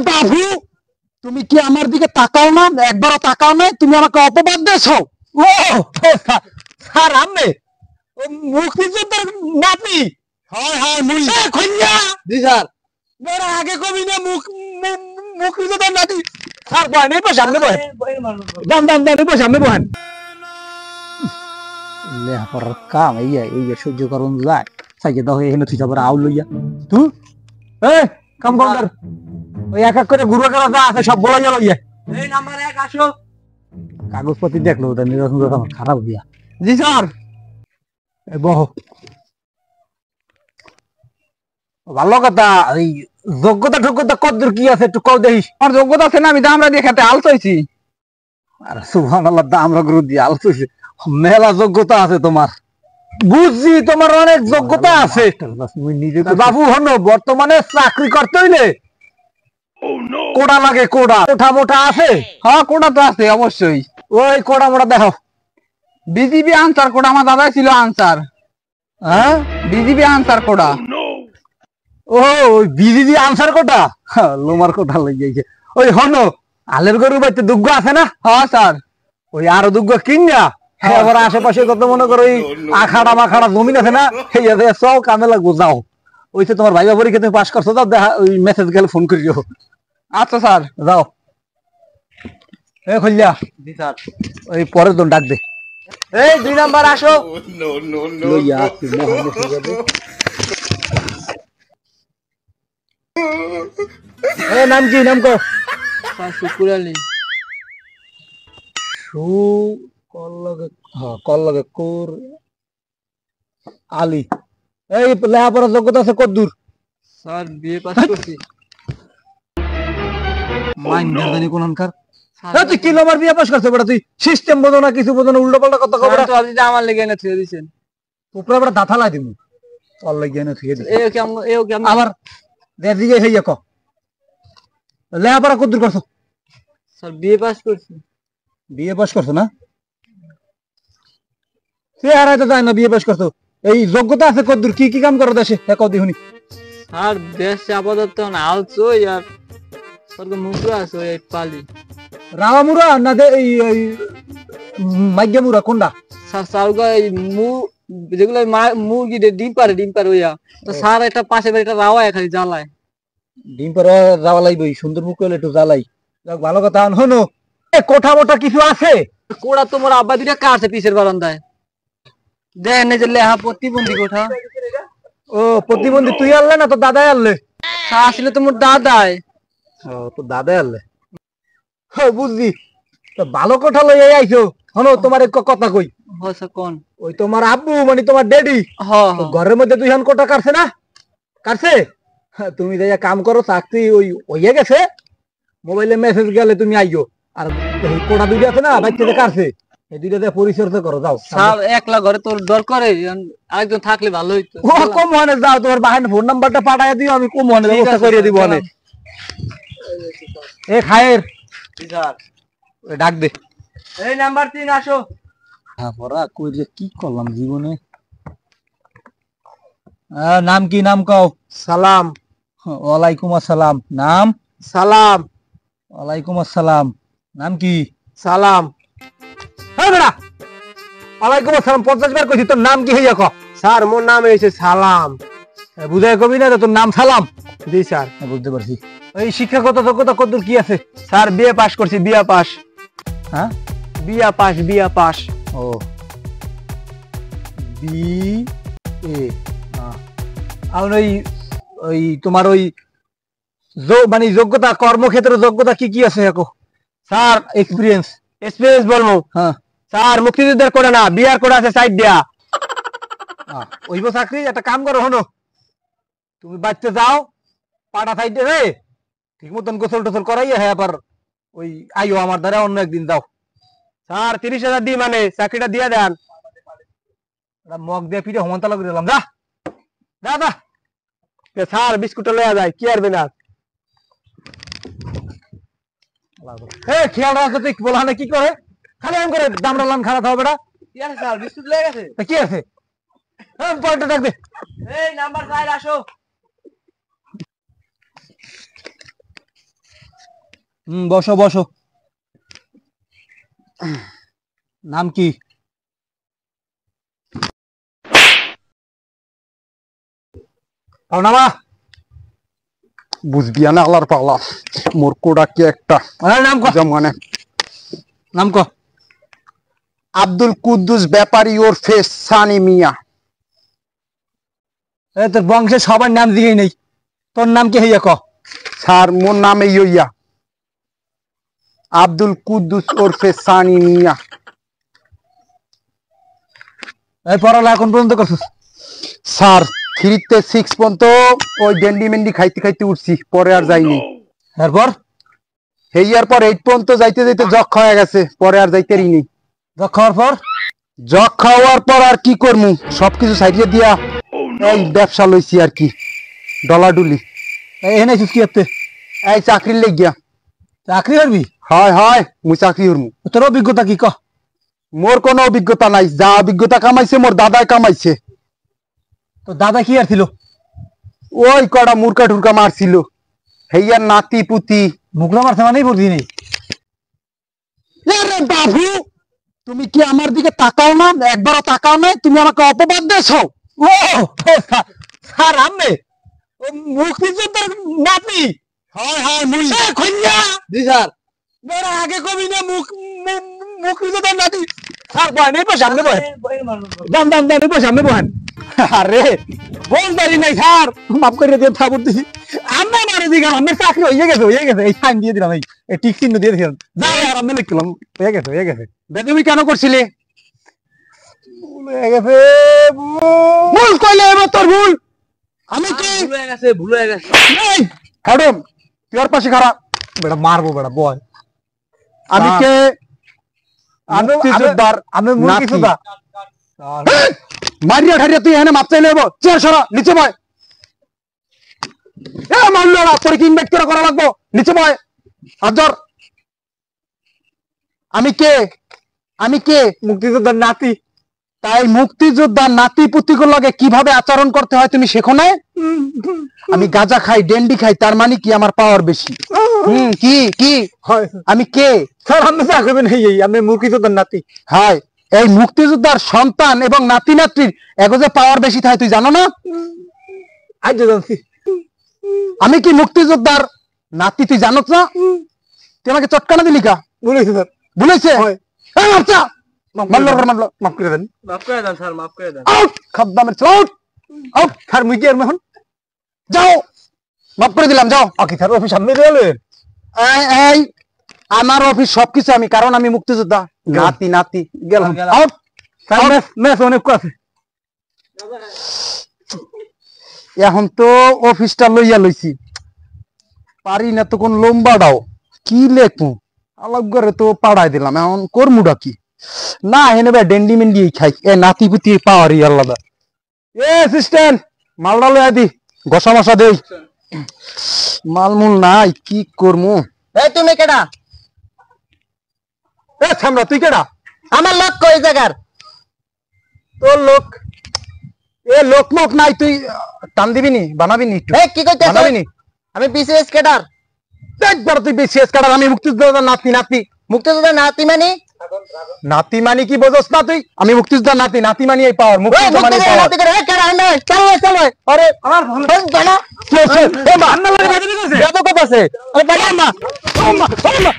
বাবু তুমি কি আমার দিকে তাকাও না? একবারও তাকাও না, তুমি আমাকে অপবাদ দিয়েছো। ও স্যার আমি মুক্তিযোদ্ধার নাতি। হয় হয় মুই খঞ্জা। জি স্যার। বেড়া আগে কবি না মুক্তিযোদ্ধার নাতি। স্যার বহেন এই পাশে সামনে বহেন। দাম দাম দাম এই পাশে সামনে বহেন। লেহাপড়ার কাম এই সহ্য করুন যায়। সাইকে দাও এখানে তুই যাবার আউ লইয়া তুই কম্পাউন্ডার ওই এক এক করে ঘুরে করা যা আছে সব বলা গেল ইয়ে। এই নাম্বার 1 আসো। কাগজপত্র দেখলো ওটা নির্বাচন আমার খারাপ দিয়া। জি স্যার। বহ ভালো কথা। এই যোগ্যতা ঠোগ্যতা কতদূর কি আছে একটু কও দেখিস। আমার যোগ্যতা আছে না, আমি দামরা দিয়ে খেতে আল চাইছি। আর সুবহানাল্লাহ, দামরা গরু দিয়ে আল চাইছি। মেলা যোগ্যতা আছে তোমার, বুঝছি তোমার অনেক যোগ্যতা আছে। বাবু হনো বর্তমানে চাকরি করতে হইলে কোড়া লাগে, কোড়া কোঠা মোটা আছে। হ্যাঁ কোড়া তো আছে অবশ্যই। ওই কোড়া মোটা দেখো। বিজিবি আনসার কোড়া, আমার দাদা ছিল আনসার। হ্যাঁ বিজিবি আনসার কোড়া। ও বিজিবি আনসার কোটা লোমার কোটা লেগে ওই হনো আলের গরু বাইতে দুগ্গ আছে না। হ্যাঁ স্যার। ওই আরো দুগ্গ কিনা এবার আশেপাশে কত মনে করো ওই আখাড়া মাখাড়া জমিন আছে না, সেই সব কামে লাগবো। যাও ওইসে তোমার ভাইবা পরীক্ষা তুমি পাস করছো, যাও দেখা ওই মেসেজ গেলে ফোন করিও। আচ্ছা স্যার যাও। এ খুললা। জি স্যার। ওই পরের জন ডাক দে। এই 2 নাম্বার আসো। লইয়া আসি এ নাম কি? নাম কো। স্যার শুকুর আলী। কল্লগে কুর আলী। এই লেখাপড়ার যোগ্যতা আছে কত দূর? স্যার বিএ পাস করছি। মাইন্ডার জানি কোনখানকার। তুই কি নম্বর বিএ পাস করছ বড়? তুই সিস্টেম বোঝো না, কিছু বোঝো না, উল্টো পাল্টা কথা কও। তো আজ আমার লাগি না থিয়ে দিছেন। উপরে বড় দাঁতা লাই দিমু। অল লাগি না থিয়ে দিছেন। এও কেমন আবার দে দিগে হইয়া কো। লেখাপড়া কত দূর করছ? স্যার বিএ পাস করছি। বিএ পাস করছো না? সে হারাই তো যায় না বিএ পাস করছো। এই যোগ্যতা আছে কত দূর? কি কি কাম করো দেশে কও দি শুনি। স্যার দেশে আপাতত আলছো আর সরগ মুরা আছে এই পালি। রাওয়া মুরা না দে এই মাইগা মুরা কোনটা? স্যার সারগা এই যেগুলো মুরগি ডিম পারে ওইয়া। তো স্যার এটা পাশে এটা রাওয়া খালি জ্বালায়। ডিম পারে রাওয়া লাইবই, সুন্দর মুখ হলে একটু জ্বালাই। যাক ভালো কথা। হনো কোঠা মোটা কিছু আছে? কোড়া তোমার আব্বা দুইটা কাটছে পিছের বারান্দায়। দেন এই যে লেহা প্রতিবন্ধী কোঠা। ও প্রতিবন্ধী তুই আনলে না তো দাদাই আনলে? আসলে তোমার দাদাই। ও তো দাদাই আনলে। বুঝছি। তো ভালো কোঠা লই আইছো। হনো তোমার এক কথা কই। হ্যাঁ কোন? ওই তোমার আব্বু মানে তোমার ড্যাডি ঘরের মধ্যে দুইখান কোঠা কাটছে না? কাটছে? তুমি যাইয়া কাম করো, চাকরি ওই হইয়া গেছে। মোবাইলে মেসেজ গেলে তুমি আইও। আর কোটা দুইটা আছে না বাইতে কাটছে, এই দুইটা পরিচর্যা করো। যাও সব একলা ঘরে তোর দরকার, আরেকজন থাকলে ভালো হইতো। ও কম মানে যাও, তোমার বাহিনী ফোন নাম্বারটা পাঠাইয়া দিও, আমি কম মানে ব্যবস্থা করে দিব। অনেক এ খায়ের ডাক দে। এই নাম্বার 3 আসো। হ্যাঁ পড়া কই যে কি করলাম জীবনে। নাম কি? নাম কও। সালাম। ওয়ালাইকুম আসসালাম। নাম? সালাম। ওয়ালাইকুম আসসালাম। নাম কি? সালাম। হ্যাঁ বেড়া ওয়ালাইকুম আসসালাম 50 বার কইছি, তোর নাম কি হইয়া ক। স্যার মোর নাম হইছে সালাম। বুঝাই কবি না তোর নাম সালাম? জি স্যার। বুঝতে পারছি। এই শিক্ষাগত যোগ্যতা কতদূর কি আছে? স্যার বিএ পাস করছি। BA pass. হ্যাঁ বিএ পাস। BA pass. ও বিএ। আর ওই তোমার ওই মানে যোগ্যতা, কর্মক্ষেত্রে যোগ্যতা কি কি আছে? Sir experience. এক্সপিরিয়েন্স বলবো? হ্যাঁ স্যার মুক্তিযুদ্ধের করে না, বিয়ার করে আছে সাইড দিয়া। ওইব চাকরি। একটা কাম করো হনো, তুমি বাড়তে যাও পাটা সাইডে রে, ঠিক মতন গোসল টোসল করাইয়া হ্যাঁ আবার ওই আইও আমার দ্বারা অন্য একদিন যাও। স্যার 30,000 দিই মানে চাকরিটা দিয়ে দেন। মগ দিয়ে পিঠে হমন্তলা করে দিলাম। যা যা যা। স্যার বিস্কুটটা লয়া যায় কি আরবে না। খেয়াল রাখো তুই বলা না কি করে, খালি আম করে দামড়া লান খারাপ হবে না। কি আছে স্যার? বিস্কুট লেগে গেছে। কি আছে? পয়েন্টটা ডাকবে। এই নাম্বার 4 আসো। বসো বসো। নাম কি? নামা বুঝবি না আল্লাহর পাগলা, মূর্খটা কি একটা। নাম ক, মানে নাম ক। আব্দুল কুদ্দুস ব্যাপারী ওরফে সানি মিয়া। তোর বংশের সবার নাম দিয়েই নেই, তোর নাম কি হইয়া ক? স্যার মোর নাম এই হইয়া আব্দুল কুদ্দুস ওরফে সানি মিয়া। এই পড়ালেখা কোন পর্যন্ত করছিস? স্যার 3 থেকে 6 পর্যন্ত ওই ডেন্ডি মেন্ডি খাইতে খাইতে উঠছি, পরে আর যাইনি। এরপর হেয়ার পর 8 পর্যন্ত যাইতে যাইতে যক্ষা হয়ে গেছে, পরে আর যাইতেই নি। যক্ষা হওয়ার পর? যক্ষা হওয়ার পর আর কি করমু, সবকিছু সাইডে দিয়া এই ব্যবসা লইছি আর কি, ডলাডুলি। এনে কি করতে? এই চাকরির লেগিয়া। চাকরি করবি? হয় হয়, মুই চাকরি করমু। তোর অভিজ্ঞতা কি ক? মোর কোনো অভিজ্ঞতা নাই, যা অভিজ্ঞতা কামাইছে মোর দাদাই কামাইছে। তো দাদা কি আর ছিল? ওই কটা মুরকা টুরকা মারছিল, হেয়ার নাতি পুতি। মুখলা মারছে মানেই বুঝি নেই। আরে বাবু, তুমি কি আমার দিকে তাকাও না? একবারও তাকাও না, তুমি আমাকে অপবাদ দেছো। ও স্যার, আমি মুক্তিযোদ্ধার নাতি। হয় হয়, মুই খঞ্জা। জি স্যার। বড় আগে কবি না মুক্তিযোদ্ধার নাতি। স্যার বহেন, এই বসে সামনে বহেন। দাম দাম দাম, এই বসে সামনে বহেন। আরে বলতারি নাই স্যার, মাফ করে দিয়ে থাকুর দিছি। আমি মারে দিলাম, আমার চাকরি হয়ে গেছে হয়ে গেছে। এই সাইন দিয়ে দিলাম, এই টিক চিহ্ন দিয়ে দিলাম। যা আর আমি লিখলাম, হয়ে গেছে হয়ে গেছে। বেদবি কেন করছিলে? হয়ে গেছে। ভুল কইলে এবার তোর ভুল। আমি কি ভুল হয়ে গেছে, ভুল হয়ে গেছে। এই হ্যাডম, তুই আর পাশে খারাপ। বেটা মারবো বেটা, বল। আমি কে? আমি মুক্তিযোদ্ধা। মারিয়া ঠারিয়া তুই এখানে মাপ চাইলে হবো? চেয়ার সরা, নিচে বয়। এ মারলো না, তোর কি ইনভাইট করা লাগবো? নিচে বয়। আজর, আমি কে? আমি কে? মুক্তিযোদ্ধার নাতি। তাই মুক্তিযোদ্ধার নাতি পুতিগুলোর লগে কিভাবে আচরণ করতে হয় তুমি শেখো না? আমি গাঁজা খাই, ডেন্ডি খাই, তার মানে কি আমার পাওয়ার বেশি? কি কি আমি কে? স্যার আমি চাকরি নেই, আমি মুক্তিযোদ্ধার নাতি। হাই, এই মুক্তিযোদ্ধার সন্তান এবং নাতি নাতির এগো যে পাওয়ার বেশি থাকে তুই জানো না? আজ জানছি। আমি কি মুক্তিযোদ্ধার নাতি তুই জানো না? তুই আমাকে চটকানা দিলি কা? বলেছি স্যার। বলেছে? এই বাচ্চা, মারলো মারলো। মাফ করে দেন, মাফ করে দেন স্যার, মাফ করে দেন। আউট, খাদ্দামের আউট আউট। স্যার মুই কি আর এখন যাও, মাফ করে দিলাম, যাও। ওকে স্যার, অফিস সামনে গেলেন। এই আমার অফিস সবকিছু আমি, কারণ আমি মুক্তিযোদ্ধা। নাতি নাতি গেলাম। আউট। ম্যাচ অনেক আছে। এখন তো অফিসটা লইয়া লইছি, পারি না তো কোন লম্বাটাও। কি লেখু আলাপ করে তো পাড়াই দিলাম, এখন কর্মুটা কি? না এনে ভাই ডেন্ডি মেন্ডি খাই, এ নাতি পুতি পাওয়ারই আলাদা। এ অ্যাসিস্ট্যান্ট, মালডা লইয়া দি, ঘষা মশা দেই। মালমুল নাই, কি করমু? এই তুমি কেডা? এ ছামরা, তুই কেডা? আমার লোক কই জায়গার? তোর লোক? এ লোক মোক নাই, তুই টান দিবি নি, বানাবি নি একটু? এই কি কইতেছ? বানাবি নি? আমি বিসিএস ক্যাডার। একবার তুই বিসিএস ক্যাডার, আমি মুক্তিযোদ্ধার নাতি নাতি। মুক্তিযোদ্ধার নাতি মানে? নাতি মানে কি বোঝস না তুই? আমি মুক্তিযোদ্ধার নাতি, নাতি মানে এই পাওয়ার, মুক্তিযোদ্ধা মানে পাওয়ার। নাতি করে কেডা আইনা? চলো চলো। আরে আমার ফোন জানা। এ মা, আন্না লাগে বেদবি কইছে। কত আছে? আরে বাড়ি মা। ও মা, ও মা।